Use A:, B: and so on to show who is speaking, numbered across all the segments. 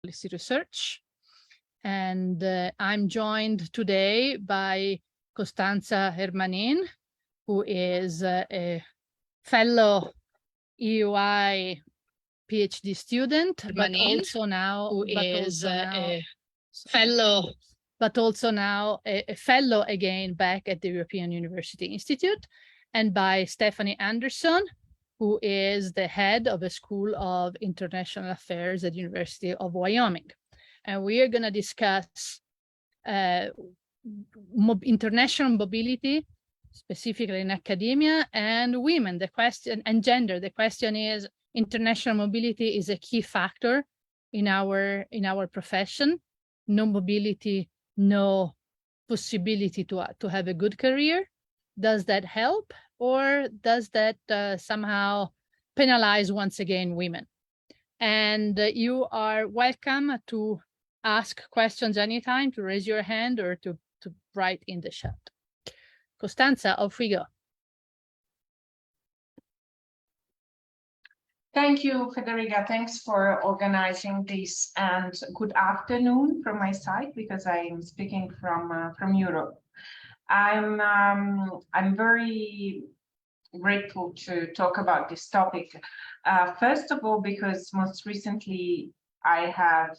A: policy research. And I'm joined today by Costanza Hermanin, who is a fellow EUI PhD student, but also now a fellow again back at the European University Institute, and by Stephanie Anderson, who is the head of the School of International Affairs at the University of Wyoming. And we are going to discuss international mobility, specifically in academia, and women, the question, and gender. The question is, international mobility is a key factor in our profession. No mobility, no possibility to have a good career. Does that help, or does that somehow penalize once again women? And you are welcome to ask questions anytime, to raise your hand or to write in the chat. Costanza, off we go.
B: Thank you, Federiga. Thanks for organizing this, and good afternoon from my side, because I am speaking from Europe. I'm very grateful to talk about this topic. First of all, because most recently I have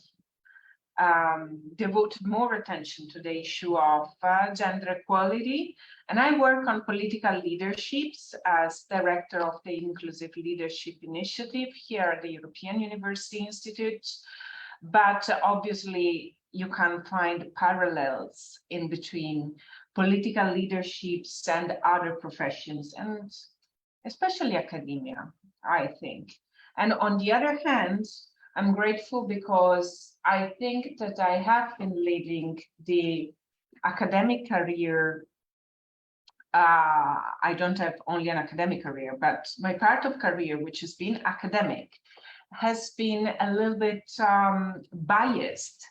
B: devoted more attention to the issue of gender equality, and I work on political leaderships as director of the Inclusive Leadership Initiative here at the European University Institute. But obviously, you can find parallels in between political leaderships and other professions, and especially academia, I think. And on the other hand, I'm grateful because I think that I have been leading the academic career. I don't have only an academic career, but my part of career, which has been academic, has been a little bit biased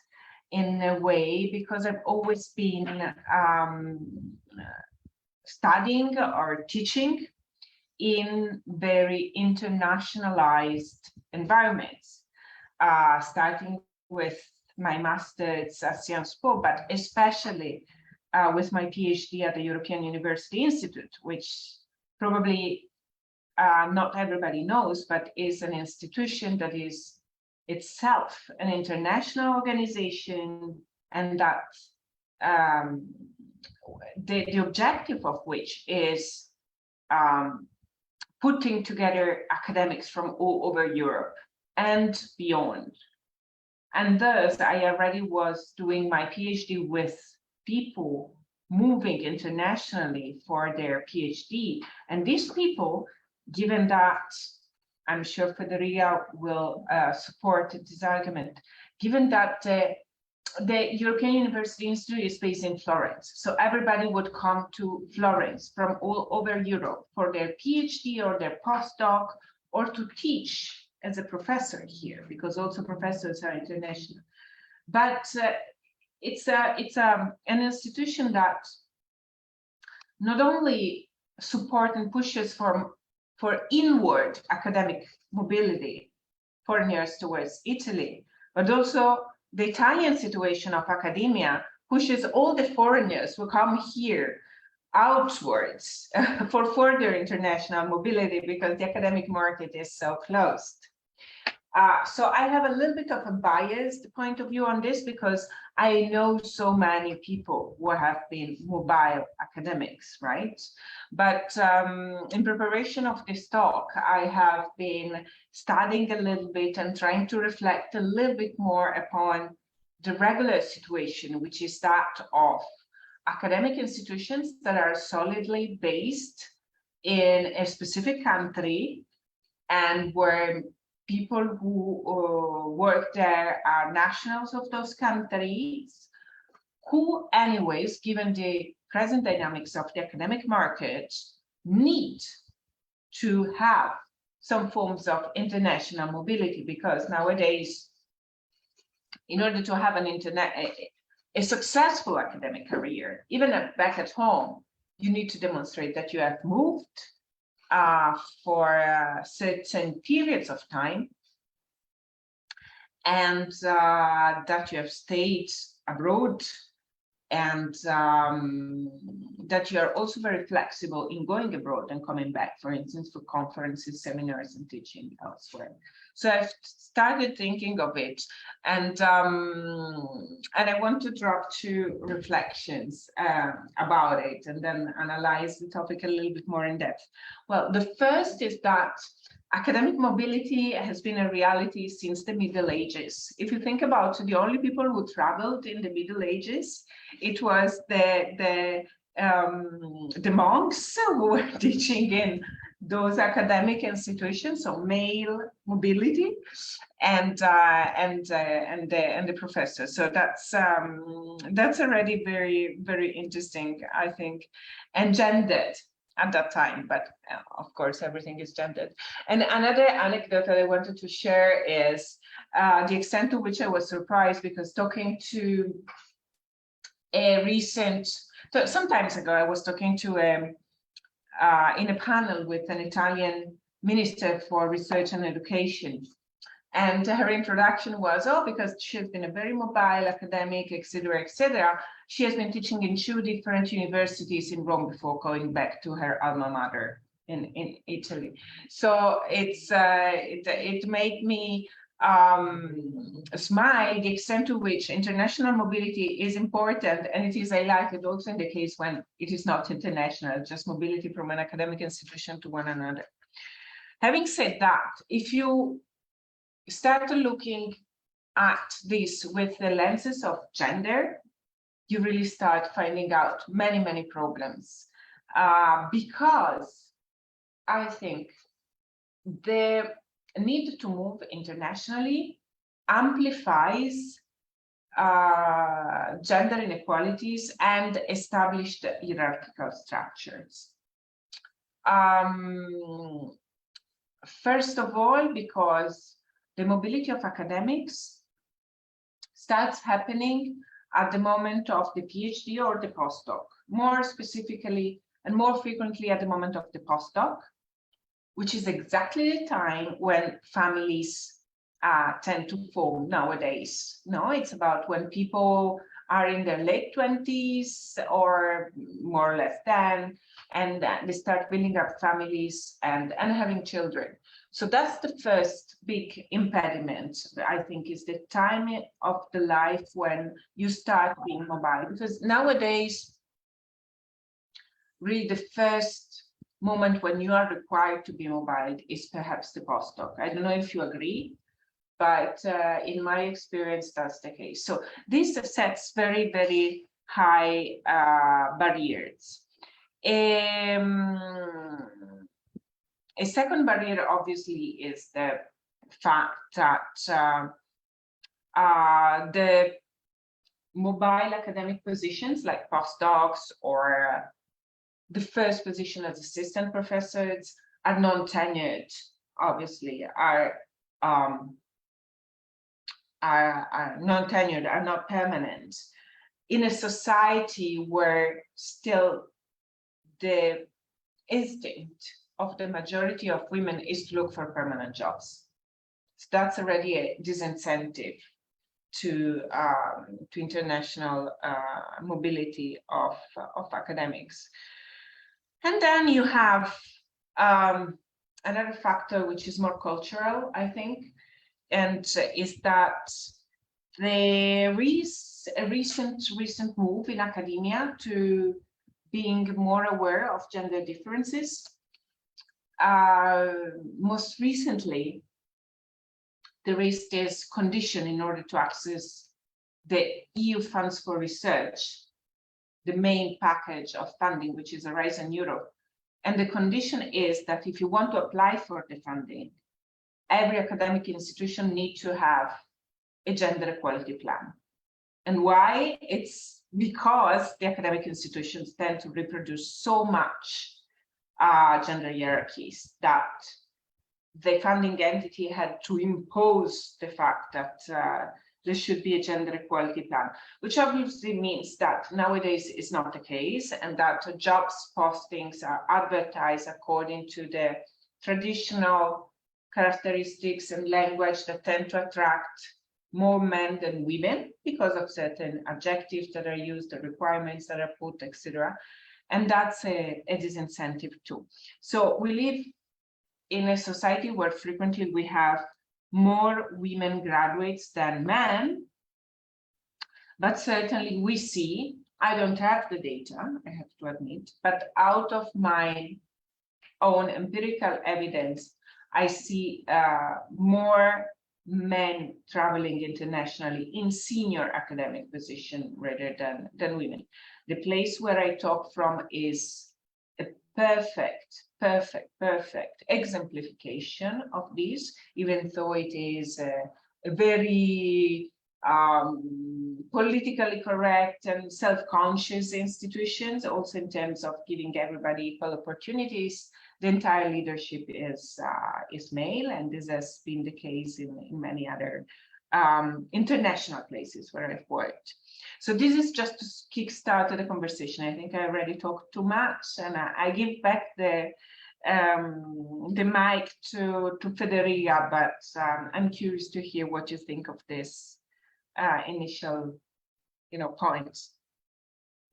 B: in a way, because I've always been studying or teaching in very internationalized environments, starting with my master's at Sciences Po, but especially with my PhD at the European University Institute, which probably not everybody knows, but is an institution that is itself an international organization, and that the objective of which is putting together academics from all over Europe and beyond. And thus, I already was doing my PhD with people moving internationally for their PhD. And these people, given that, I'm sure Federiga will support this argument, given that the European University Institute is based in Florence, so everybody would come to Florence from all over Europe for their PhD or their postdoc, or to teach as a professor here, because also professors are international. But it's an institution that not only supports and pushes for inward academic mobility, foreigners towards Italy, but also the Italian situation of academia pushes all the foreigners who come here outwards for further international mobility, because the academic market is so closed. So I have a little bit of a biased point of view on this, because I know so many people who have been mobile academics, right? But in preparation of this talk, I have been studying a little bit and trying to reflect a little bit more upon the regular situation, which is that of academic institutions that are solidly based in a specific country, and where people who work there are nationals of those countries, who anyways, given the present dynamics of the academic market, need to have some forms of international mobility, because nowadays, in order to have a successful academic career, even back at home, you need to demonstrate that you have moved for certain periods of time, and that you have stayed abroad, and that you are also very flexible in going abroad and coming back, for instance, for conferences, seminars, and teaching elsewhere. So I've started thinking of it, and I want to drop 2 reflections about it, and then analyze the topic a little bit more in depth. Well, the first is that academic mobility has been a reality since the Middle Ages. If you think about the only people who traveled in the Middle Ages, it was the monks who were teaching in those academic institutions, so male mobility, and the professors. So that's already very, very interesting, I think, and gendered at that time, but of course everything is gendered. And another anecdote that I wanted to share is the extent to which I was surprised, because talking to a recent, so some times ago, I was talking to in a panel with an Italian minister for research and education. And her introduction was, oh, because she has been a very mobile academic, etc., etc. She has been teaching in 2 different universities in Rome before going back to her alma mater in Italy. So it made me smile, the extent to which international mobility is important, and it is highlighted also in the case when it is not international, just mobility from an academic institution to one another. Having said that, if you start looking at this with the lenses of gender, you really start finding out many, many problems, because I think the need to move internationally amplifies gender inequalities and established hierarchical structures. First of all, because the mobility of academics starts happening at the moment of the PhD or the postdoc, more specifically and more frequently at the moment of the postdoc, which is exactly the time when families tend to form nowadays. No, it's about when people are in their late 20s or more or less then, and they start building up families and having children. So that's the first big impediment, I think, is the time of the life when you start being mobile. Because nowadays, really the first moment when you are required to be mobile is perhaps the postdoc. I don't know if you agree, but in my experience, that's the case. So this sets very, very high barriers. A second barrier, obviously, is the fact that the mobile academic positions like postdocs or the first position as assistant professors are non-tenured, obviously, are non-tenured, are not permanent, in a society where still the instinct of the majority of women is to look for permanent jobs. So that's already a disincentive to international mobility of academics. And then you have another factor which is more cultural, I think, and is that there is a recent move in academia to being more aware of gender differences. Most recently, there is this condition in order to access the EU funds for research, the main package of funding, which is Horizon Europe. And the condition is that if you want to apply for the funding, every academic institution needs to have a gender equality plan. And why? It's because the academic institutions tend to reproduce so much gender hierarchies that the funding entity had to impose the fact that there should be a gender equality plan, which obviously means that nowadays is not the case, and that jobs postings are advertised according to the traditional characteristics and language that tend to attract more men than women because of certain adjectives that are used, the requirements that are put, etc. And that's a disincentive too. So we live in a society where frequently we have more women graduates than men, but certainly we see, I don't have the data, I have to admit, but out of my own empirical evidence, I see more men traveling internationally in senior academic position rather than women. The place where I talk from is a perfect exemplification of this, even though it is a very politically correct and self-conscious institutions, also in terms of giving everybody equal opportunities. The entire leadership is male, and this has been the case in many other international places where I've worked. So this is just to kickstart the conversation. I think I already talked too much, and I give back the mic to Federiga, but I'm curious to hear what you think of this initial, points.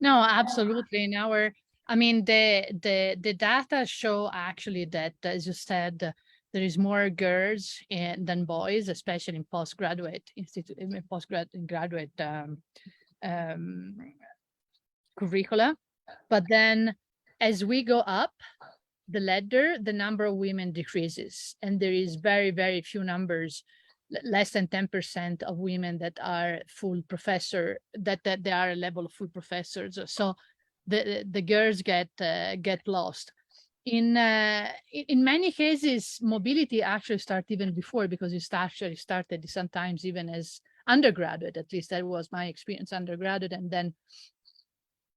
A: No, absolutely. In our, I mean, the data show actually that, as you said, there is more girls than boys, especially in postgraduate graduate curricula. But then, as we go up the ladder, the number of women decreases, and there is very, very few numbers, less than 10% of women that are full professor, that they are a level of full professors. So the girls get lost. In many cases, mobility actually started even before, because it actually started sometimes even as undergraduate. At least that was my experience, undergraduate, and then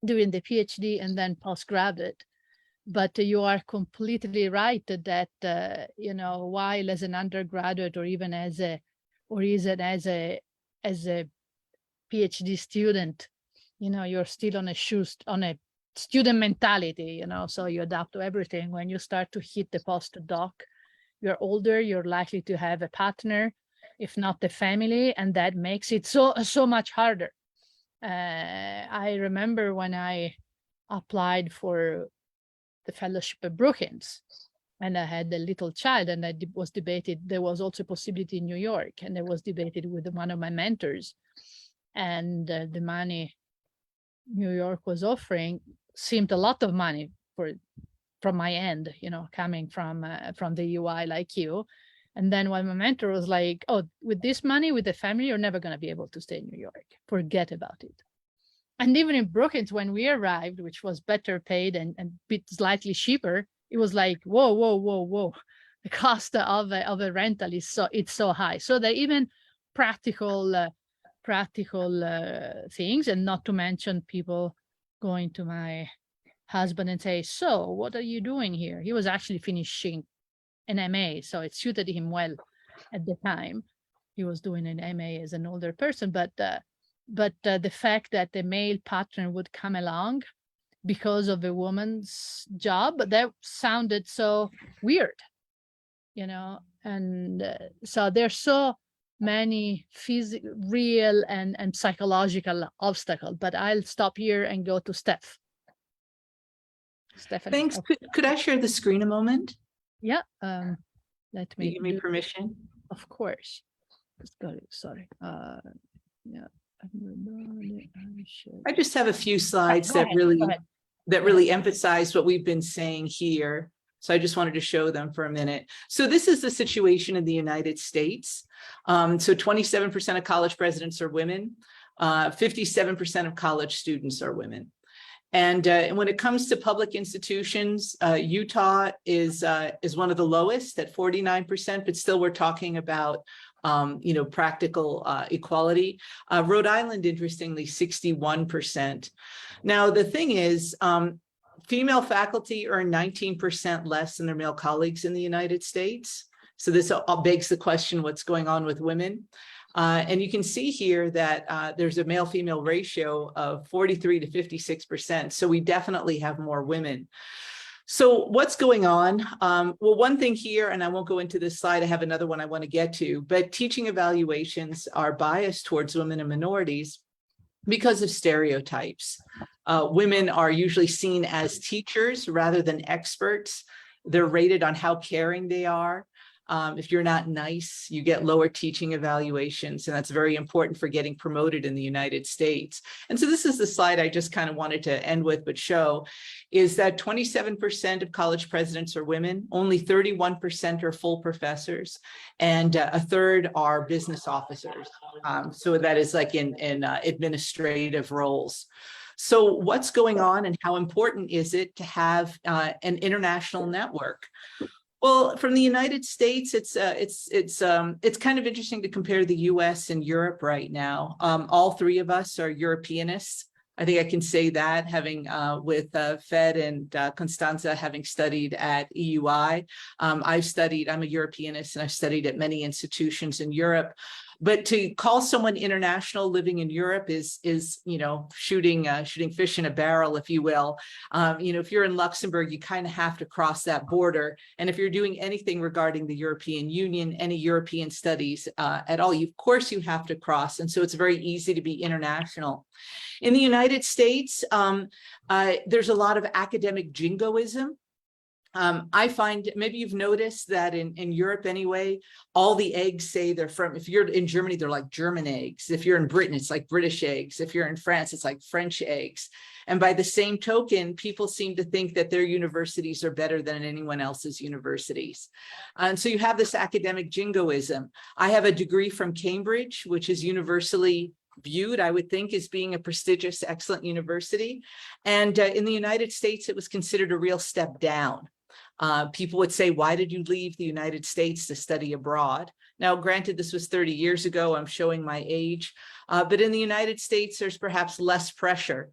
A: doing the PhD, and then postgraduate. But you are completely right that while as an undergraduate, or even as a PhD student, you're still on a student mentality, so you adapt to everything. When you start to hit the postdoc, you're older, you're likely to have a partner, if not the family, and that makes it so much harder. I remember when I applied for the fellowship at Brookings, and I had a little child, and I was debated. There was also a possibility in New York, and I was debated with one of my mentors, and the money New York was offering seemed a lot of money from my end, coming from the UI like you. And then when my mentor was like, "Oh, with this money, with the family, you're never going to be able to stay in New York. Forget about it." And even in Brookings, when we arrived, which was better paid and bit slightly cheaper, it was like, whoa. The cost of a rental is so high. So that even practical things, and not to mention people going to my husband and say, "So what are you doing here?" He was actually finishing an MA, so it suited him well at the time. He was doing an MA as an older person, but the fact that the male partner would come along because of a woman's job, that sounded so weird, and so there's so many real and psychological obstacles. But I'll stop here and go to Stephanie.
C: Thanks. Could I share the screen a moment?
A: Yeah. Let me
C: give me permission.
A: Of course. Sorry. Yeah.
C: I just have a few slides that really emphasize what we've been saying here. So I just wanted to show them for a minute. So this is the situation in the United States. So 27% of college presidents are women. 57% of college students are women. And when it comes to public institutions, Utah is one of the lowest at 49%, but still we're talking about practical equality. Rhode Island, interestingly, 61%. Now, the thing is, female faculty earn 19% less than their male colleagues in the United States. So this begs the question, what's going on with women? And you can see here that there's a male-female ratio of 43 to 56%. So we definitely have more women. So what's going on? Well, one thing here, and I won't go into this slide, I have another one I want to get to, but teaching evaluations are biased towards women and minorities because of stereotypes. Women are usually seen as teachers rather than experts. They're rated on how caring they are. If you're not nice, you get lower teaching evaluations, and that's very important for getting promoted in the United States. And so this is the slide I just kind of wanted to end with, but show, is that 27% of college presidents are women, only 31% are full professors, and a third are business officers. So that is like in administrative roles. So what's going on, and how important is it to have an international network? Well, from the United States, it's kind of interesting to compare the U.S. and Europe right now. All three of us are Europeanists. I think I can say that, having with Fed and Costanza having studied at EUI. I'm a Europeanist, and I've studied at many institutions in Europe. But to call someone international living in Europe is shooting fish in a barrel, if you will. If you're in Luxembourg, you kind of have to cross that border. And if you're doing anything regarding the European Union, any European studies at all, of course you have to cross. And so it's very easy to be international. In the United States, there's a lot of academic jingoism. I find, maybe you've noticed that in Europe anyway, all the eggs say they're from, if you're in Germany, they're like German eggs. If you're in Britain, it's like British eggs. If you're in France, it's like French eggs. And by the same token, people seem to think that their universities are better than anyone else's universities. And so you have this academic jingoism. I have a degree from Cambridge, which is universally viewed, I would think, as being a prestigious, excellent university. And in the United States, it was considered a real step down. People would say, why did you leave the United States to study abroad? Now, granted, this was 30 years ago, I'm showing my age, but in the United States, there's perhaps less pressure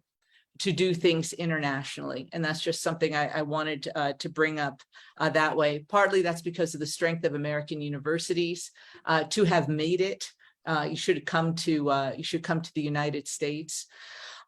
C: to do things internationally. And that's just something I wanted to bring up that way. Partly that's because of the strength of American universities to have made it. You should come to the United States.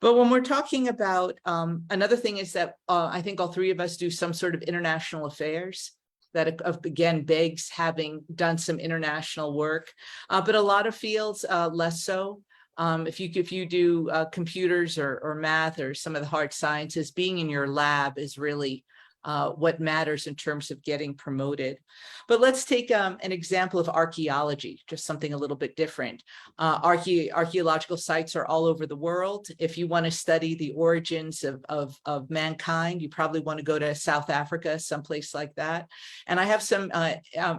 C: But when we're talking about, another thing is that I think all three of us do some sort of international affairs that again begs having done some international work, but a lot of fields less so. If you do computers or math or some of the hard sciences, being in your lab is really what matters in terms of getting promoted. But let's take an example of archaeology, just something a little bit different. Archaeological sites are all over the world. If you want to study the origins of mankind, you probably want to go to South Africa, someplace like that. And I have some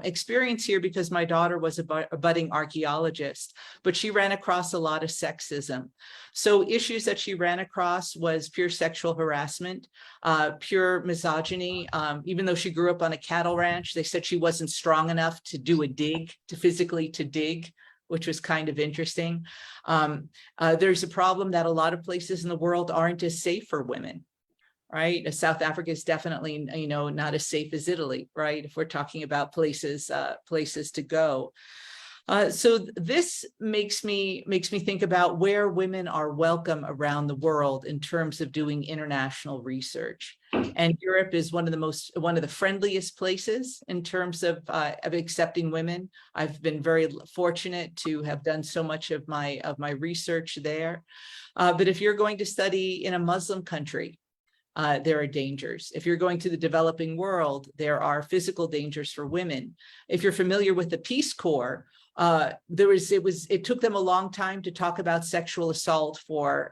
C: experience here because my daughter was a budding archaeologist, but she ran across a lot of sexism. So issues that she ran across was pure sexual harassment, pure misogyny. Even though she grew up on a cattle ranch, they said she wasn't strong enough to do a dig, to physically dig, which was kind of interesting. There's a problem that a lot of places in the world aren't as safe for women, right? South Africa is definitely, not as safe as Italy, right? If we're talking about places to go. So this makes me think about where women are welcome around the world in terms of doing international research. And Europe is one of the friendliest places in terms of accepting women. I've been very fortunate to have done so much of my research there. But if you're going to study in a Muslim country, there are dangers. If you're going to the developing world, there are physical dangers for women. If you're familiar with the Peace Corps, it took them a long time to talk about sexual assault for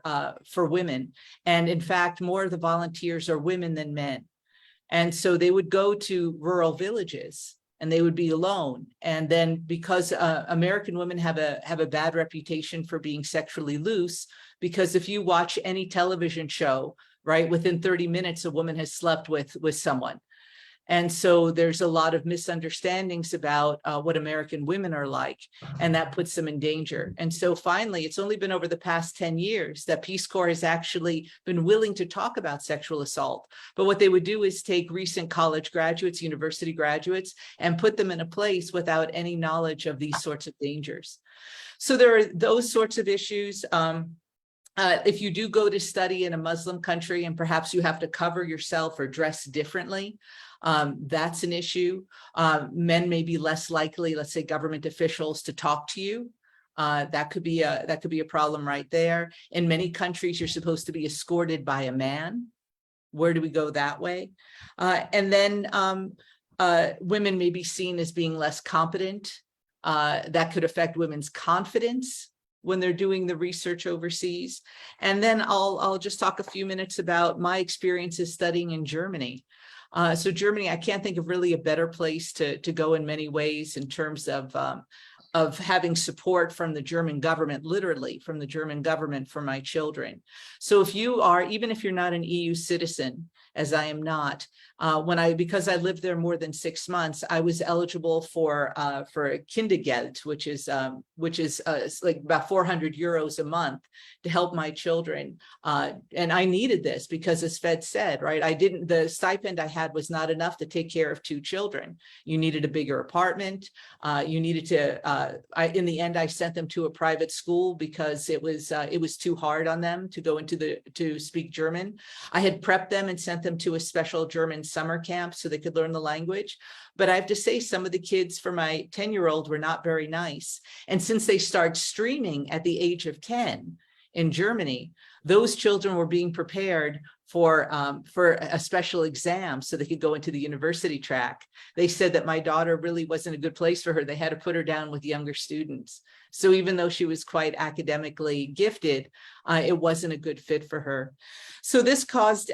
C: women. And in fact, more of the volunteers are women than men. And so they would go to rural villages and they would be alone. And then because American women have a bad reputation for being sexually loose, because if you watch any television show, right, within 30 minutes, a woman has slept with someone. And so there's a lot of misunderstandings about what American women are like, and that puts them in danger. And so finally, it's only been over the past 10 years that Peace Corps has actually been willing to talk about sexual assault. But what they would do is take recent college graduates, university graduates, and put them in a place without any knowledge of these sorts of dangers. So there are those sorts of issues. If you do go to study in a Muslim country and perhaps you have to cover yourself or dress differently, that's an issue. Men may be less likely, let's say government officials, to talk to you. That could be a problem right there. In many countries, you're supposed to be escorted by a man. Where do we go that way? And then women may be seen as being less competent. That could affect women's confidence when they're doing the research overseas. And then I'll just talk a few minutes about my experiences studying in Germany. So Germany, I can't think of really a better place to go in many ways in terms of having support from the German government, literally from the German government for my children. So if you are, even if you're not an EU citizen, as I am not, because I lived there more than 6 months, I was eligible for Kindergeld, which is like about 400 euros a month to help my children. And I needed this because, as Fed said, right, the stipend I had was not enough to take care of 2 children. You needed a bigger apartment. You needed to, in the end, I sent them to a private school because it was too hard on them to go to speak German. I had prepped them and sent them to a special German summer camp so they could learn the language. But I have to say, some of the kids for my 10-year-old were not very nice. And since they start streaming at the age of 10 in Germany, those children were being prepared for a special exam so they could go into the university track. They said that my daughter really wasn't a good place for her. They had to put her down with younger students. So even though she was quite academically gifted, it wasn't a good fit for her. So this caused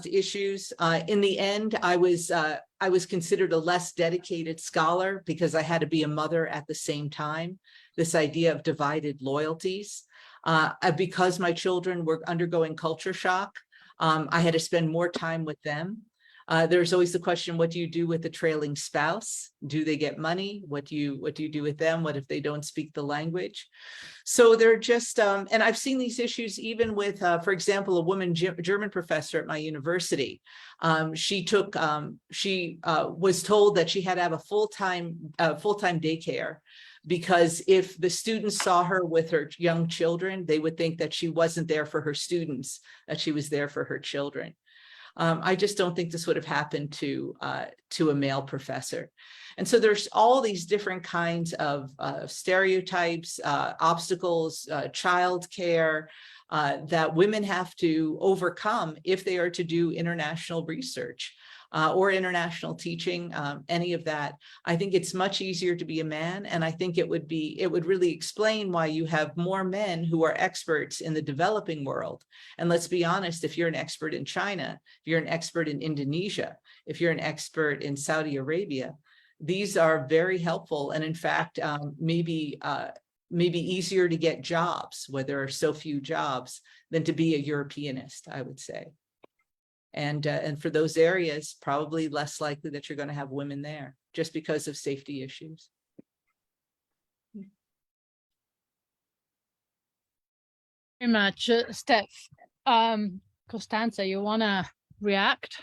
C: issues. In the end, I was considered a less dedicated scholar because I had to be a mother at the same time. This idea of divided loyalties. Because my children were undergoing culture shock, I had to spend more time with them. There's always the question, what do you do with the trailing spouse? Do they get money? What do you do with them? What if they don't speak the language? So they're just, and I've seen these issues even with, for example, a woman German professor at my university. She was told that she had to have a full-time daycare, because if the students saw her with her young children, they would think that she wasn't there for her students, that she was there for her children. I just don't think this would have happened to a male professor. And so there's all these different kinds of stereotypes, obstacles, childcare that women have to overcome if they are to do international research. Or international teaching, any of that. I think it's much easier to be a man, and I think it would really explain why you have more men who are experts in the developing world. And let's be honest, if you're an expert in China, if you're an expert in Indonesia, if you're an expert in Saudi Arabia, these are very helpful, and in fact, maybe easier to get jobs, where there are so few jobs, than to be a Europeanist, I would say. And for those areas, probably less likely that you're going to have women there just because of safety issues.
A: Very much, Steph. Costanza, you want to react?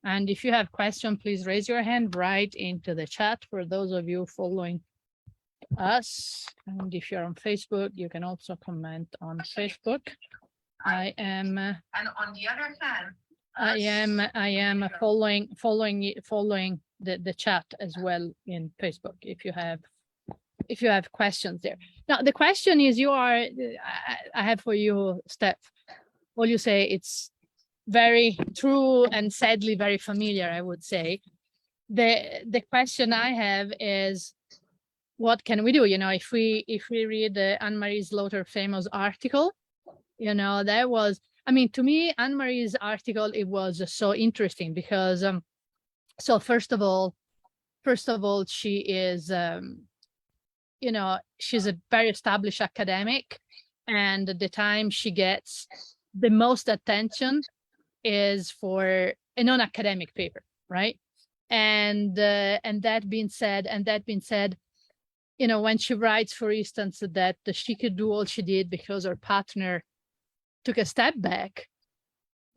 A: And if you have questions, please raise your hand right into the chat for those of you following us. And if you're on Facebook, you can also comment on Facebook. I am. And on the other hand, I am following the chat as well in Facebook. If you have questions there. Now the question is, I have for you, Steph. All you say, it's very true and sadly very familiar, I would say. The question I have is, what can we do? You know, if we read Anne-Marie Slaughter famous article, you know, that was. I mean, to me, Anne-Marie's article, it was so interesting because, so first of all, she is, you know, she's a very established academic, and the time she gets the most attention is for a non-academic paper, right? And that being said, you know, when she writes, for instance, that she could do all she did because her partner took a step back,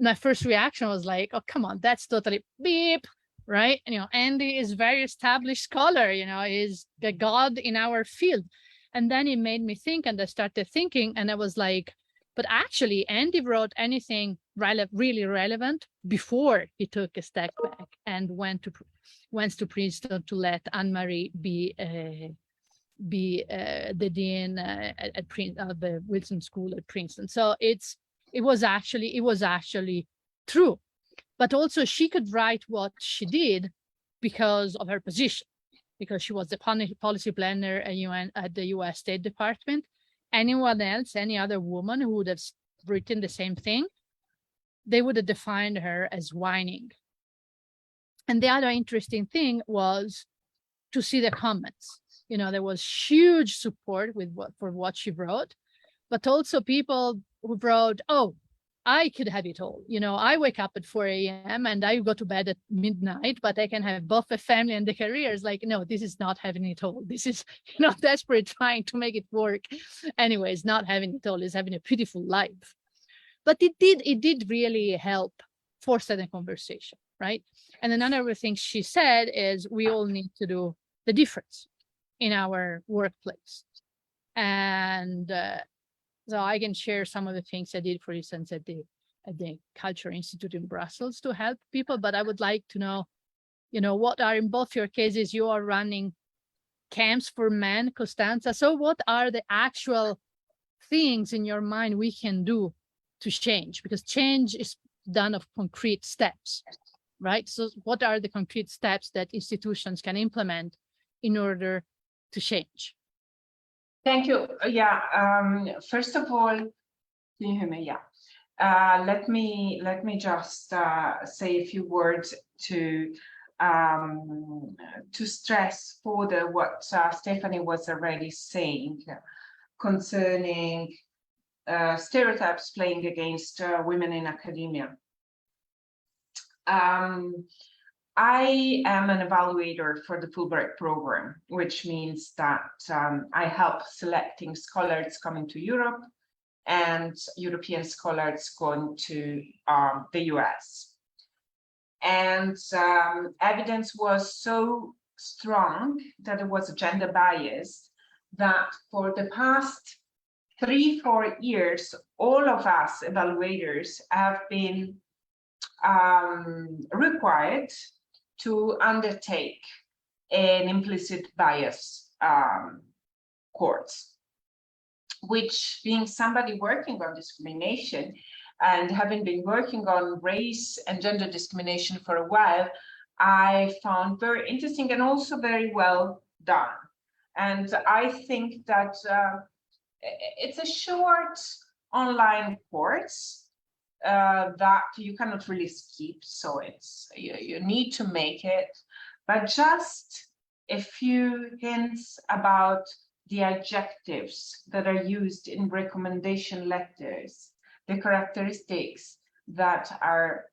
A: my first reaction was like, oh, come on, that's totally beep, right? And, you know, Andy is very established scholar, you know, is the god in our field. And then it made me think, and I started thinking, and I was like, But actually, Andy wrote anything really relevant before he took a step back and went to Princeton to let Anne-Marie be the dean at the Wilson School at Princeton. So it was actually true. But also she could write what she did because of her position, because she was the policy planner at the US State Department. Anyone else, any other woman who would have written the same thing, they would have defined her as whining. And the other interesting thing was to see the comments. You know, there was huge support for what she wrote, but also people who wrote, oh, I could have it all. You know, I wake up at 4 a.m. and I go to bed at midnight, but I can have both a family and the career. It's like, no, this is not having it all. This is, you know, desperate trying to make it work. Anyways, not having it all is having a beautiful life. But it did really help force the conversation, right? And another thing she said is we all need to do the difference in our workplace. And so I can share some of the things I did, for instance, at the Culture Institute in Brussels to help people. But I would like to know, you know, what are, in both your cases, you are running camps for men, Costanza. So what are the actual things in your mind we can do to change? Because change is done of concrete steps, right? So what are the concrete steps that institutions can implement in order to change?
B: Thank you. Yeah. First of all, can you hear me? Yeah. Let me just say a few words to stress further what Stephanie was already saying concerning stereotypes playing against women in academia. I am an evaluator for the Fulbright program, which means that I help selecting scholars coming to Europe and European scholars going to the US. And evidence was so strong that there was a gender bias that for the past 3-4 years, all of us evaluators have been required to undertake an implicit bias course, which, being somebody working on discrimination and having been working on race and gender discrimination for a while, I found very interesting and also very well done. And I think that it's a short online course that you cannot really skip, so it's you need to make it, but just a few hints about the adjectives that are used in recommendation letters, the characteristics that are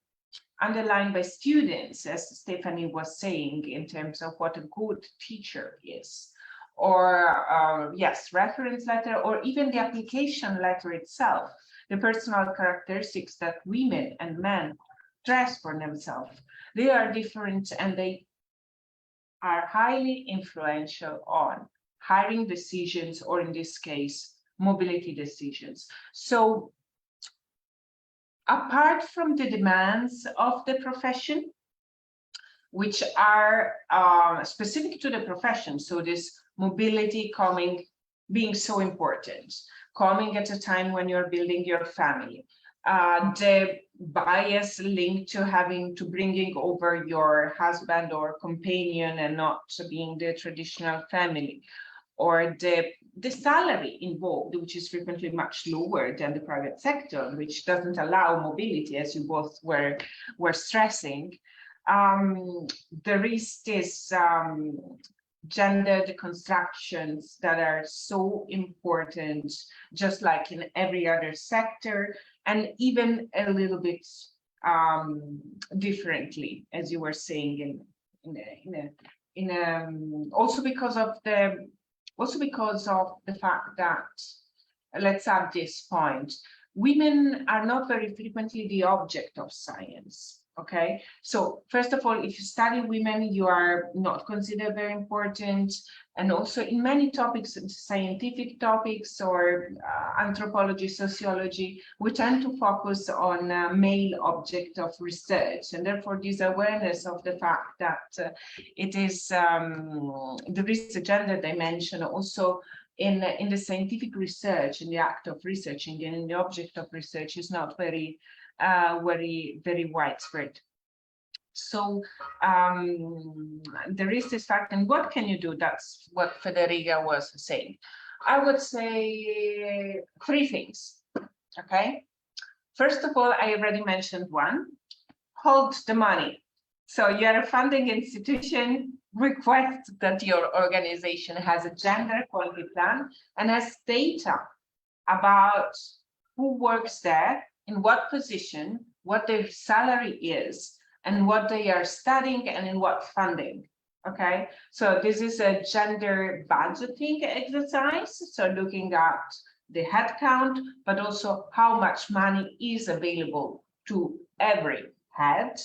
B: underlined by students, as Stephanie was saying, in terms of what a good teacher is, or yes, reference letter, or even the application letter itself. The personal characteristics that women and men stress for themselves, they are different and they are highly influential on hiring decisions, or in this case, mobility decisions. So apart from the demands of the profession, which are specific to the profession, so this mobility being so important, coming at a time when you're building your family, the bias linked to bringing over your husband or companion and not being the traditional family, or the salary involved, which is frequently much lower than the private sector, which doesn't allow mobility, as you both were stressing. There is this gender deconstructions that are so important, just like in every other sector, and even a little bit differently, as you were saying, also because of the fact that, let's add this point, women are not very frequently the object of science. Okay, so first of all, if you study women, you are not considered very important. And also in many topics, scientific topics or anthropology, sociology, we tend to focus on male object of research. And therefore, this awareness of the fact that it is, there is a gender dimension also in the scientific research, in the act of researching, and in the object of research is not very very widespread. So there is this fact, and what can you do? That's what Federiga was saying. I would say 3 things, okay? First of all, I already mentioned one, hold the money. So you're a funding institution, request that your organization has a gender equality plan and has data about who works there, in what position, what their salary is, and what they are studying and in what funding. Okay, so this is a gender budgeting exercise. So looking at the headcount, but also how much money is available to every head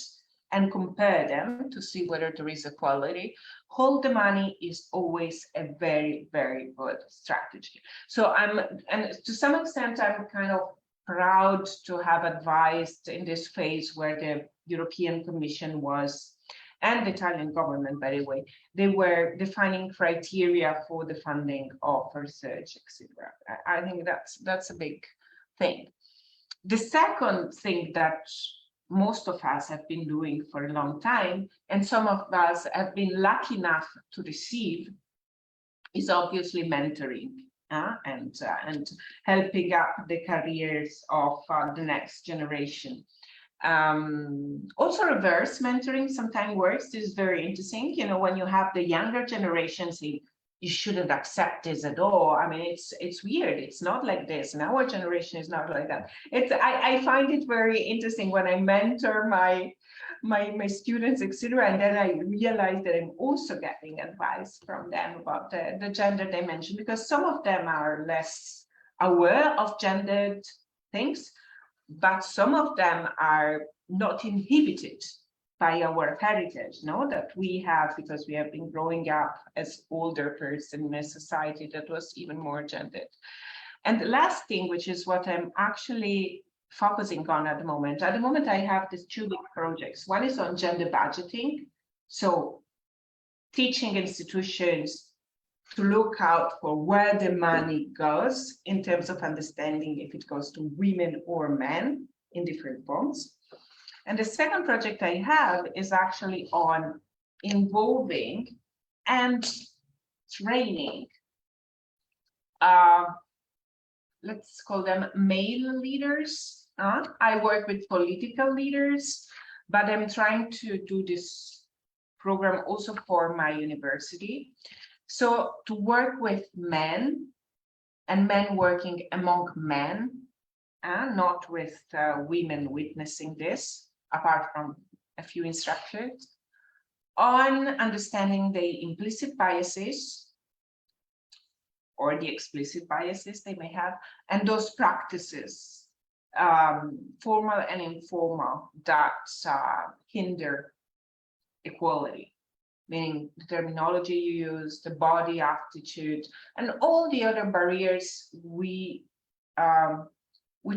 B: and compare them to see whether there is equality. Hold the money is always a very, very good strategy. So and to some extent, I'm kind of proud to have advised in this phase where the European Commission was, and the Italian government, by the way, they were defining criteria for the funding of research, etc. I think that's a big thing. The second thing that most of us have been doing for a long time, and some of us have been lucky enough to receive, is obviously mentoring. And helping up the careers of the next generation. Also reverse mentoring sometimes works. This is very interesting. You know, when you have the younger generation saying, you shouldn't accept this at all. I mean, it's weird. It's not like this. And our generation is not like that. I find it very interesting when I mentor my students, etc. And then I realize that I'm also getting advice from them about the gender dimension, because some of them are less aware of gendered things, but some of them are not inhibited by our heritage, no, that we have, because we have been growing up as older person in a society that was even more gendered. And the last thing, which is what I'm actually focusing on at the moment. At the moment, I have these 2 big projects. One is on gender budgeting. So teaching institutions to look out for where the money goes in terms of understanding if it goes to women or men in different forms. And the second project I have is actually on involving and training, let's call them male leaders. I work with political leaders, but I'm trying to do this program also for my university. So to work with men and men working among men, not with women witnessing this, apart from a few instructors, on understanding the implicit biases or the explicit biases they may have, and those practices, formal and informal, that hinder equality, meaning the terminology you use, the body attitude, and all the other barriers we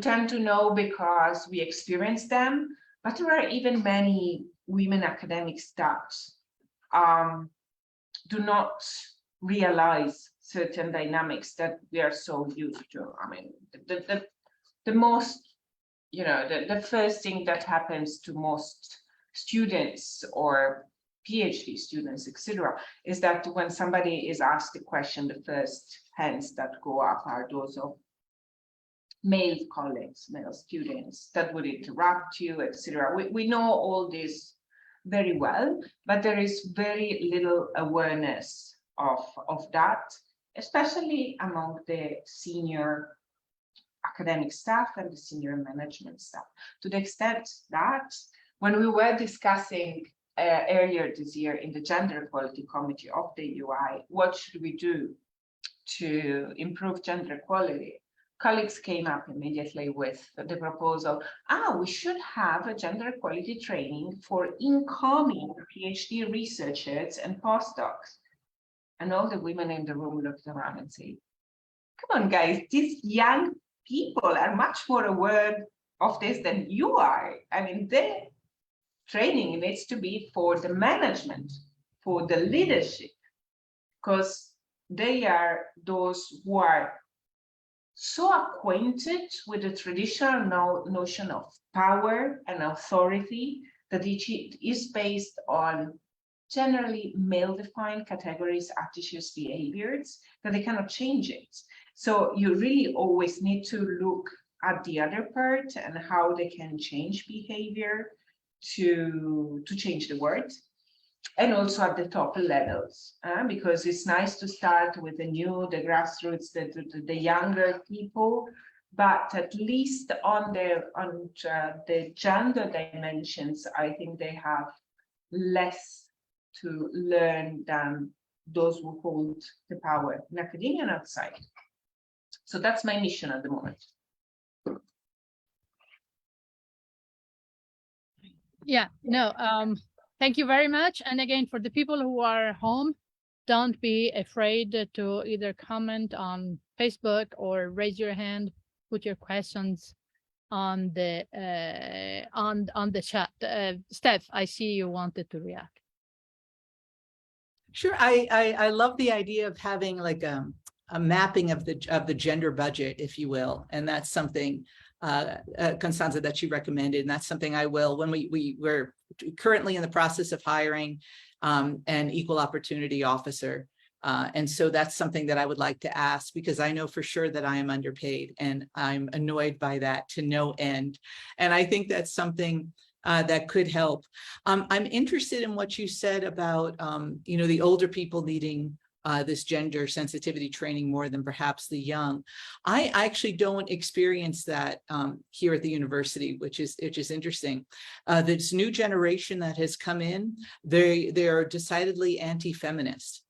B: tend to know because we experience them, but there are even many women academics that do not realize certain dynamics that we are so used to. I mean, the most, you know, the first thing that happens to most students or PhD students, etc., is that when somebody is asked a question, the first hands that go up are those of male colleagues, male students that would interrupt you, etc. We know all this very well, but there is very little awareness of that, especially among the senior academic staff and the senior management staff, to the extent that when we were discussing earlier this year in the Gender Equality Committee of the UI, what should we do to improve gender equality? colleagues came up immediately with the proposal, we should have a gender equality training for incoming PhD researchers and postdocs. And all the women in the room looked around and said, come on, guys, these young people are much more aware of this than you are. I mean, their training needs to be for the management, for the leadership, because they are those who are so acquainted with the traditional notion of power and authority that it is based on generally male-defined categories, attitudes, behaviors, that they cannot change it. So you really always need to look at the other part and how they can change behavior to change the world. And also at the top levels, because it's nice to start with the grassroots, the younger people, but at least on the gender dimensions, I think they have less to learn than those who hold the power in academia and outside. So that's my mission at the moment.
A: Yeah, no, thank you very much. And again, for the people who are home, don't be afraid to either comment on Facebook or raise your hand, put your questions on the chat. Steph, I see you wanted to react.
C: Sure, I love the idea of having like a mapping of the gender budget, if you will, and that's something Costanza that you recommended, and that's something I will when we're currently in the process of hiring an equal opportunity officer, and so that's something that I would like to ask, because I know for sure that I am underpaid and I'm annoyed by that to no end, and I think that's something that could help. I'm interested in what you said about the older people needing this gender sensitivity training more than perhaps the young. I actually don't experience that here at the university, which is interesting. This new generation that has come in, they are decidedly anti-feminist.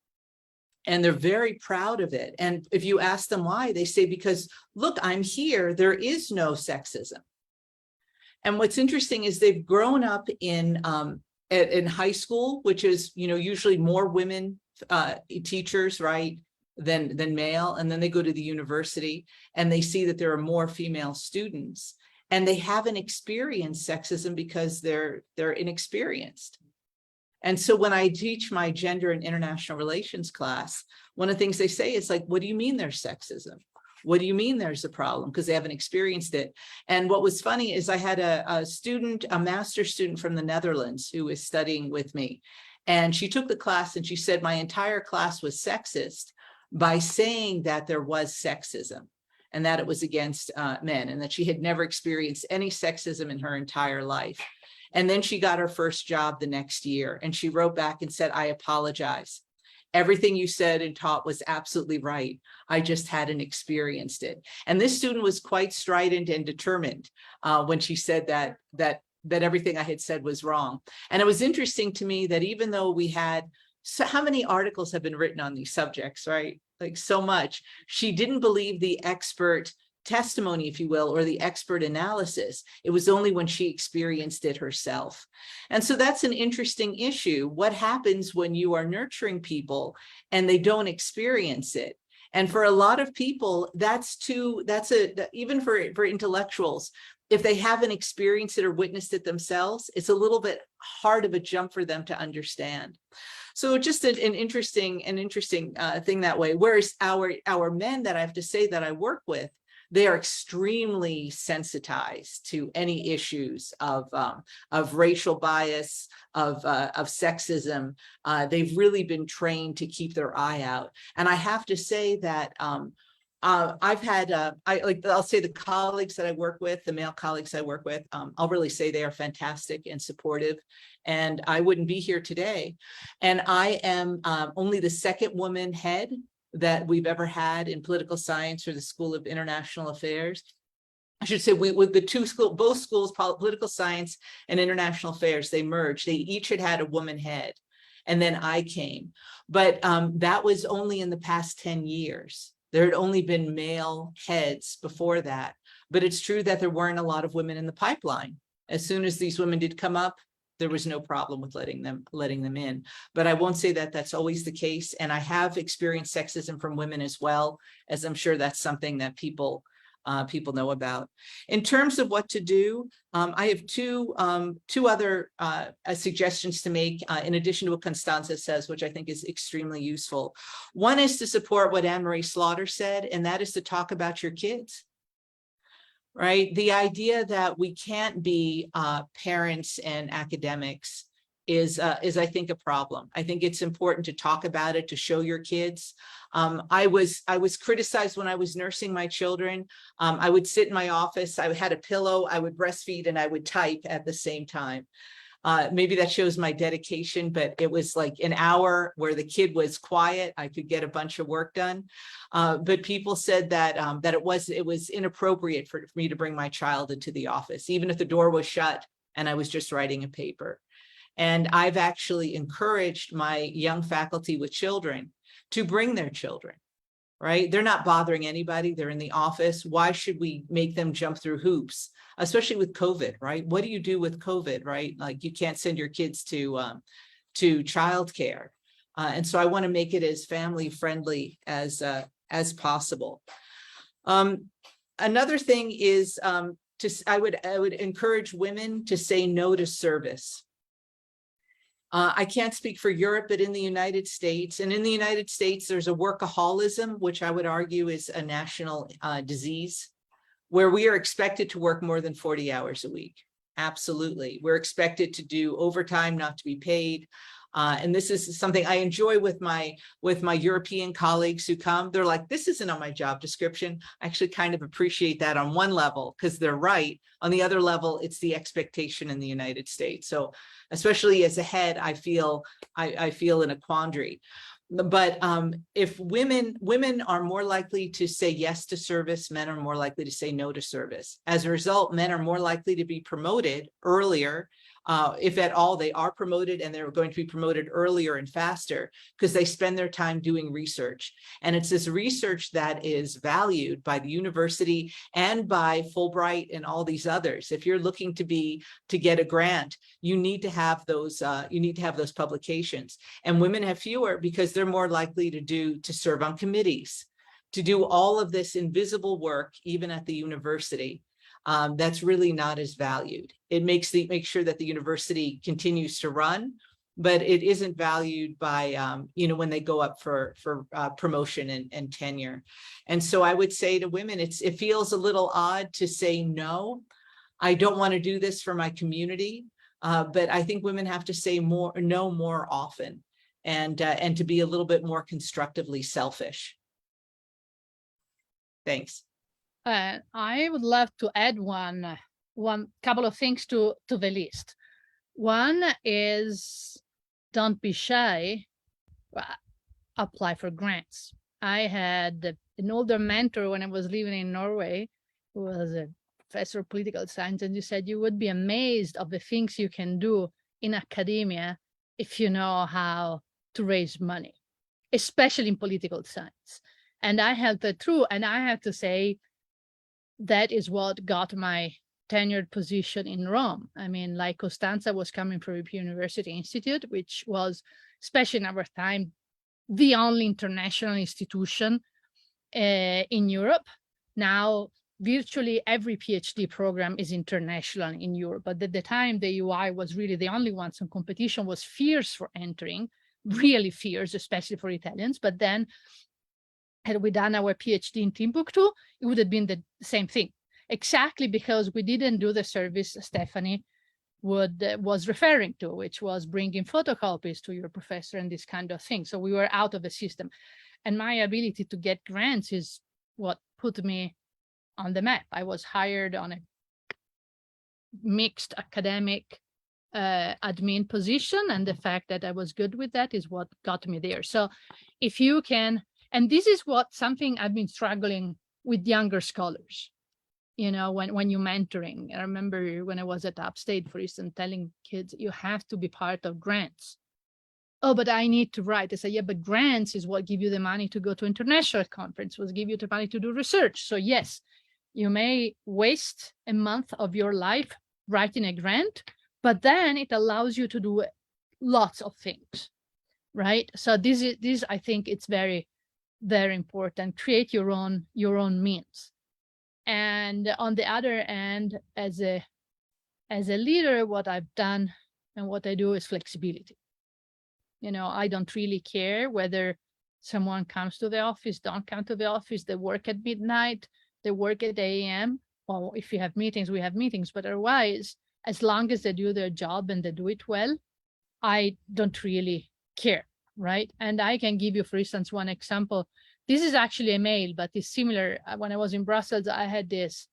C: And they're very proud of it. And if you ask them why, they say, because look, I'm here, there is no sexism. And what's interesting is they've grown up in high school, which is, usually more women teachers, right, than male. And then they go to the university and they see that there are more female students, and they haven't experienced sexism because they're inexperienced. And so when I teach my gender and international relations class, one of the things they say is like, what do you mean there's sexism? What do you mean there's a problem? Because they haven't experienced it. And what was funny is I had a master's student from the Netherlands who was studying with me. And she took the class and she said my entire class was sexist by saying that there was sexism and that it was against men, and that she had never experienced any sexism in her entire life. And then she got her first job the next year and she wrote back and said, I apologize. Everything you said and taught was absolutely right. I just hadn't experienced it. And this student was quite strident and determined when she said that everything I had said was wrong. And it was interesting to me that even though we had, how many articles have been written on these subjects, right? Like so much, she didn't believe the expert testimony, if you will, or the expert analysis. It was only when she experienced it herself. And so that's an interesting issue. What happens when you are nurturing people and they don't experience it? And for a lot of people, even for intellectuals, if they haven't experienced it or witnessed it themselves, it's a little bit hard of a jump for them to understand. So just an interesting thing that way. Whereas our men that I have to say that I work with, they are extremely sensitized to any issues of racial bias, of sexism. They've really been trained to keep their eye out. And I have to say that I've had, I'll say the colleagues that I work with, the male colleagues I work with, I'll really say they are fantastic and supportive, and I wouldn't be here today. And I am only the second woman head that we've ever had in political science or the School of International Affairs. I should say with the both schools, political science and international affairs, they merged. They each had a woman head, and then I came. But that was only in the past 10 years. There had only been male heads before that, but it's true that there weren't a lot of women in the pipeline. As soon as these women did come up, there was no problem with letting them in. But I won't say that that's always the case. And I have experienced sexism from women as well, as I'm sure that's something that people know about. In terms of what to do, I have two other suggestions to make in addition to what Costanza says, which I think is extremely useful. One is to support what Anne-Marie Slaughter said, and that is to talk about your kids. Right? The idea that we can't be parents and academics is I think a problem. I think it's important to talk about it, to show your kids. I was criticized when I was nursing my children. I would sit in my office, I had a pillow, I would breastfeed, and I would type at the same time. Maybe that shows my dedication, but it was like an hour where the kid was quiet. I could get a bunch of work done. But people said that that it was inappropriate for me to bring my child into the office, even if the door was shut and I was just writing a paper. And I've actually encouraged my young faculty with children to bring their children. Right? They're not bothering anybody. They're in the office. Why should we make them jump through hoops, especially with COVID, right? What do you do with COVID, right? Like you can't send your kids to childcare. And so I want to make it as family friendly as possible. Another thing is I would encourage women to say no to service. I can't speak for Europe, but in the United States, there's a workaholism, which I would argue is a national disease, where we are expected to work more than 40 hours a week. Absolutely. We're expected to do overtime, not to be paid. And this is something I enjoy with my European colleagues who come. They're like, this isn't on my job description. I actually kind of appreciate that on one level because they're right. On the other level, it's the expectation in the United States. So especially as a head, I feel in a quandary. But if women are more likely to say yes to service, men are more likely to say no to service. As a result, men are more likely to be promoted earlier. If at all they are promoted, and they're going to be promoted earlier and faster because they spend their time doing research. And it's this research that is valued by the university and by Fulbright and all these others. If you're looking to get a grant, you need to have those publications. And women have fewer because they're more likely to serve on committees, to do all of this invisible work, even at the university. That's really not as valued. It makes sure that the university continues to run, but it isn't valued by when they go up for promotion and tenure. And so I would say to women, it feels a little odd to say no. I don't want to do this for my community, but I think women have to say no more often, and to be a little bit more constructively selfish. Thanks.
A: I would love to add one couple of things to the list. One is, don't be shy, apply for grants. I had an older mentor when I was living in Norway, who was a professor of political science, and he said, you would be amazed of the things you can do in academia if you know how to raise money, especially in political science. And I held that true, and I have to say, that is what got my tenured position in Rome. I mean, like Costanza was coming from European University Institute, which was, especially in our time, the only international institution in Europe. Now, virtually every PhD program is international in Europe, but at the time, the UI was really the only one, so competition was fierce for entering, really fierce, especially for Italians. But then, had we done our PhD in Timbuktu, it would have been the same thing, exactly because we didn't do the service Stephanie was referring to, which was bringing photocopies to your professor and this kind of thing. So we were out of the system. And my ability to get grants is what put me on the map. I was hired on a mixed academic admin position, and the fact that I was good with that is what got me there. So if you can, and this is something I've been struggling with younger scholars, when you're mentoring. I remember when I was at Upstate, for instance, telling kids, you have to be part of grants. oh, but I need to write. I say, yeah, but grants is what give you the money to go to international conference, what give you the money to do research. So yes, you may waste a month of your life writing a grant, but then it allows you to do lots of things, right? So this I think it's very, very important. Create your own means. And on the other end, as a leader, what I've done and what I do is flexibility. You know, I don't really care whether someone comes to the office, don't come to the office, they work at midnight, they work at 8 a.m. Well, if you have meetings, we have meetings, but otherwise, as long as they do their job and they do it well, I don't really care, right? And I can give you, for instance, one example. This is actually a mail, but it's similar. When I was in Brussels, I had this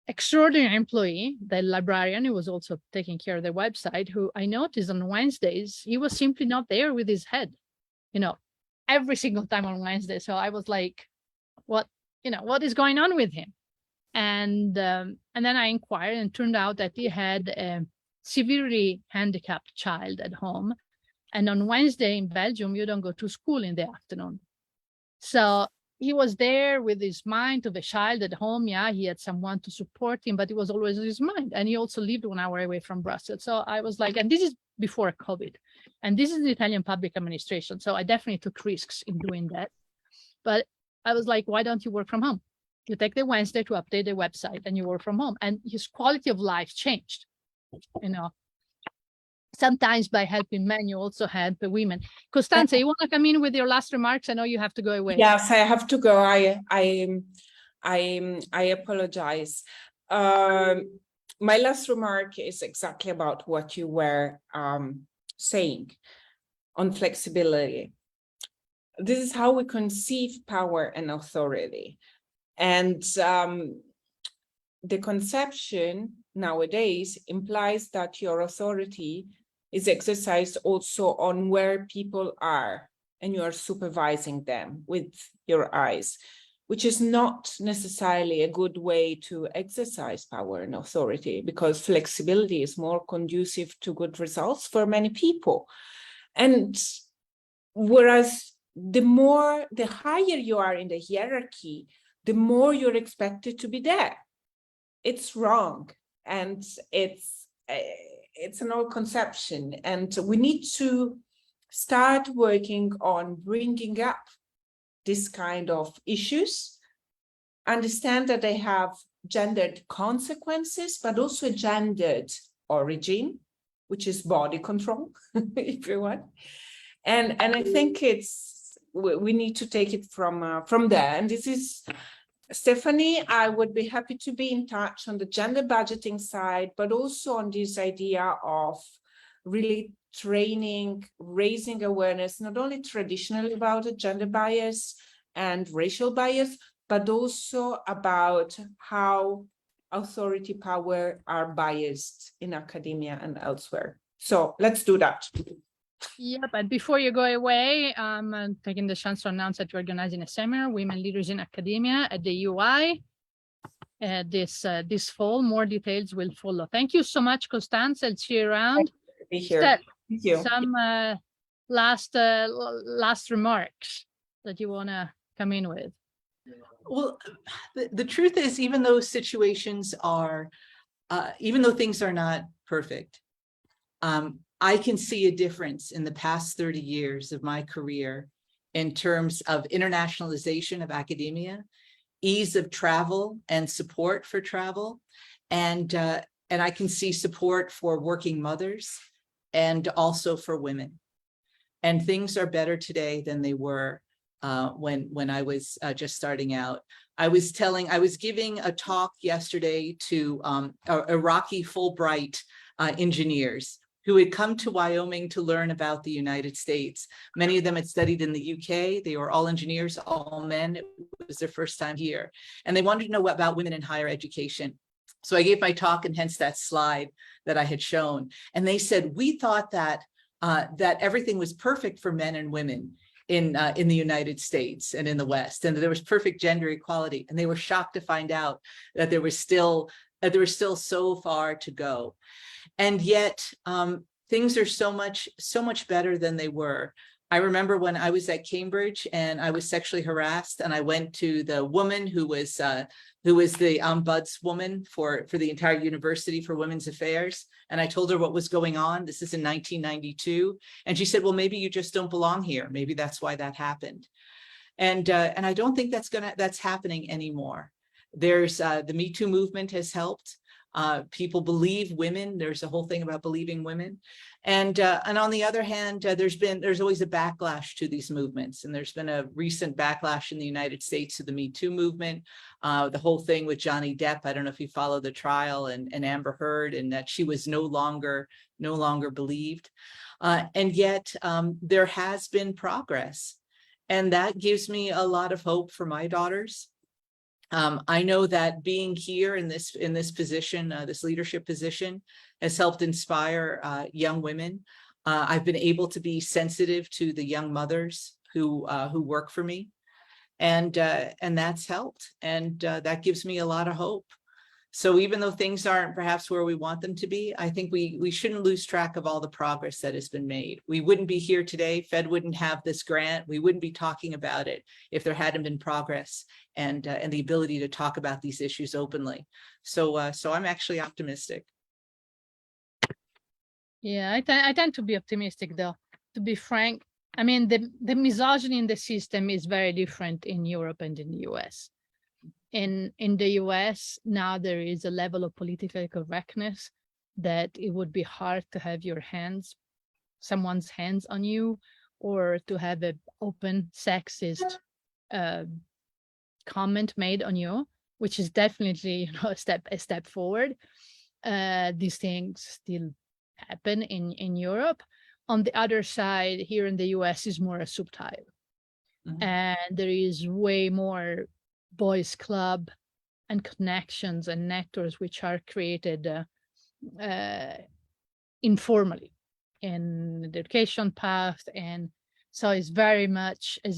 A: extraordinary employee, the librarian who was also taking care of the website, who I noticed on Wednesdays, he was simply not there with his head, you know, every single time on Wednesday. So I was like, what is going on with him? And then I inquired, and turned out that he had a severely handicapped child at home. And on Wednesday in Belgium, you don't go to school in the afternoon. So he was there with his mind of a child at home. Yeah, he had someone to support him, but it was always in his mind. And he also lived 1 hour away from Brussels. So I was like, and this is before COVID, and this is the Italian public administration. So I definitely took risks in doing that. But I was like, why don't you work from home? You take the Wednesday to update the website and you work from home. And his quality of life changed, you know. Sometimes by helping men, you also help the women. Costanza, you want to come in with your last remarks? I know you have to go away.
D: Yes, I have to go. I apologize. My last remark is exactly about what you were saying on flexibility. This is how we conceive power and authority. And the conception nowadays implies that your authority is exercised also on where people are, and you are supervising them with your eyes, which is not necessarily a good way to exercise power and authority, because flexibility is more conducive to good results for many people. And whereas the higher you are in the hierarchy, the more you're expected to be there. It's wrong, and it's an old conception, and we need to start working on bringing up this kind of issues, understand that they have gendered consequences, but also a gendered origin, which is body control, if you want. And I think we need to take it from there. And this is, Stephanie, I would be happy to be in touch on the gender budgeting side, but also on this idea of really training, raising awareness, not only traditionally about the gender bias and racial bias, but also about how authority power are biased in academia and elsewhere. So let's do that.
A: Yeah, but before you go away, I'm taking the chance to announce that we're organizing a seminar, Women Leaders in Academia, at the UI this fall. More details will follow. Thank you so much, Costanza. I'll see you around.
D: Be here.
A: Steph,
D: Thank you.
A: some last remarks that you want to come in with.
C: Well, the truth is, even though situations are, even though things are not perfect, I can see a difference in the past 30 years of my career in terms of internationalization of academia, ease of travel and support for travel, and I can see support for working mothers and also for women. And things are better today than they were when I was just starting out. I was giving a talk yesterday to Iraqi Fulbright engineers who had come to Wyoming to learn about the United States. Many of them had studied in the UK. They were all engineers, all men. It was their first time here. And they wanted to know about women in higher education. So I gave my talk, and hence that slide that I had shown. And they said, we thought that that everything was perfect for men and women in the United States and in the West, and that there was perfect gender equality. And they were shocked to find out that there was still so far to go. And yet things are so much better than they were. I remember when I was at Cambridge and I was sexually harassed, and I went to the woman who was the ombudswoman for the entire university for women's affairs. And I told her what was going on. This is in 1992. And she said, well, maybe you just don't belong here. Maybe that's why that happened. And I don't think that's happening anymore. There's the Me Too movement has helped. People believe women. There's a whole thing about believing women. And on the other hand, there's always a backlash to these movements. And there's been a recent backlash in the United States to the Me Too movement. The whole thing with Johnny Depp, I don't know if you follow the trial, and Amber Heard, and that she was no longer believed. And yet there has been progress. And that gives me a lot of hope for my daughters. I know that being here in this position, this leadership position, has helped inspire young women. I've been able to be sensitive to the young mothers who work for me, and that's helped, and that gives me a lot of hope. So even though things aren't perhaps where we want them to be, I think we shouldn't lose track of all the progress that has been made. We wouldn't be here today. Fed wouldn't have this grant. We wouldn't be talking about it if there hadn't been progress and the ability to talk about these issues openly. So I'm actually optimistic.
A: Yeah, I tend to be optimistic, though, to be frank. I mean, the misogyny in the system is very different in Europe and in the US. In the US, now there is a level of political correctness that it would be hard to have someone's hands on you, or to have an open sexist comment made on you, which is definitely, a step forward. These things still happen in Europe. On the other side, here in the US is more subtle. Mm-hmm. And there is way more boys club and connections and networks which are created informally in the education path, and so it's very much a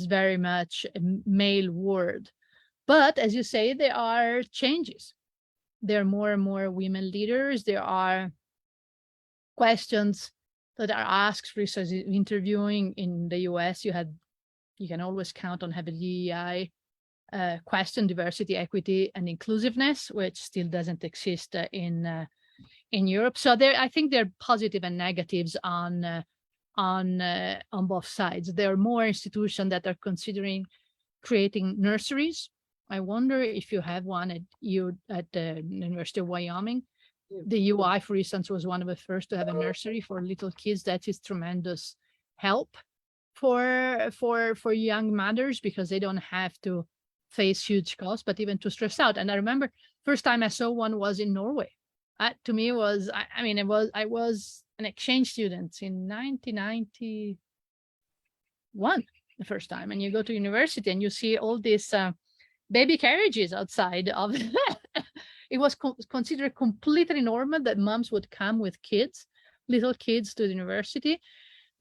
A: male world. But as you say, there are changes. There are more and more women leaders. There are questions that are asked. For instance, interviewing in the US, you can always count on having DEI question, diversity, equity, and inclusiveness, which still doesn't exist in Europe. So I think there are positive and negatives on both sides. There are more institutions that are considering creating nurseries. I wonder if you have one at the University of Wyoming. The UI, for instance, was one of the first to have a nursery for little kids. That is tremendous help for young mothers, because they don't have to face huge costs, but even to stress out. And I remember first time I saw one was in Norway. To me was, I was an exchange student in 1991 the first time, and you go to university and you see all these baby carriages outside of it was considered completely normal that moms would come with little kids to the university.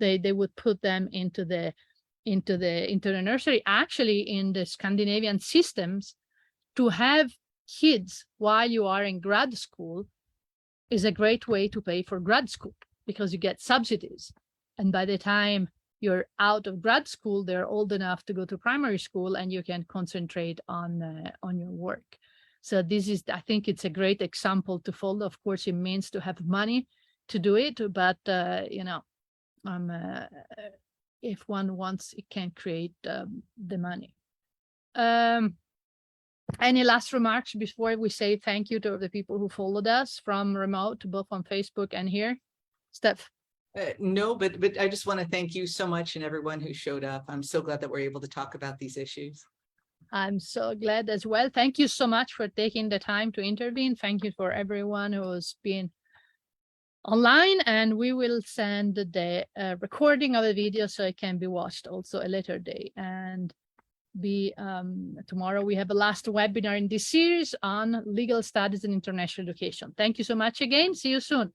A: They would put them into the nursery. Actually, in the Scandinavian systems, to have kids while you are in grad school is a great way to pay for grad school, because you get subsidies. And by the time you're out of grad school, they're old enough to go to primary school, and you can concentrate on your work. So I think it's a great example to follow. Of course, it means to have money to do it, but if one wants, it can create the money. Any last remarks before we say thank you to the people who followed us from remote, both on Facebook and here? Steph?
C: No, but I just want to thank you so much, and everyone who showed up. I'm so glad that we're able to talk about these issues.
A: I'm so glad as well. Thank you so much for taking the time to intervene. Thank you for everyone who's been online, and we will send the recording of the video so it can be watched also a later day. And tomorrow we have a last webinar in this series on legal studies and international education. Thank you so much again. See you soon.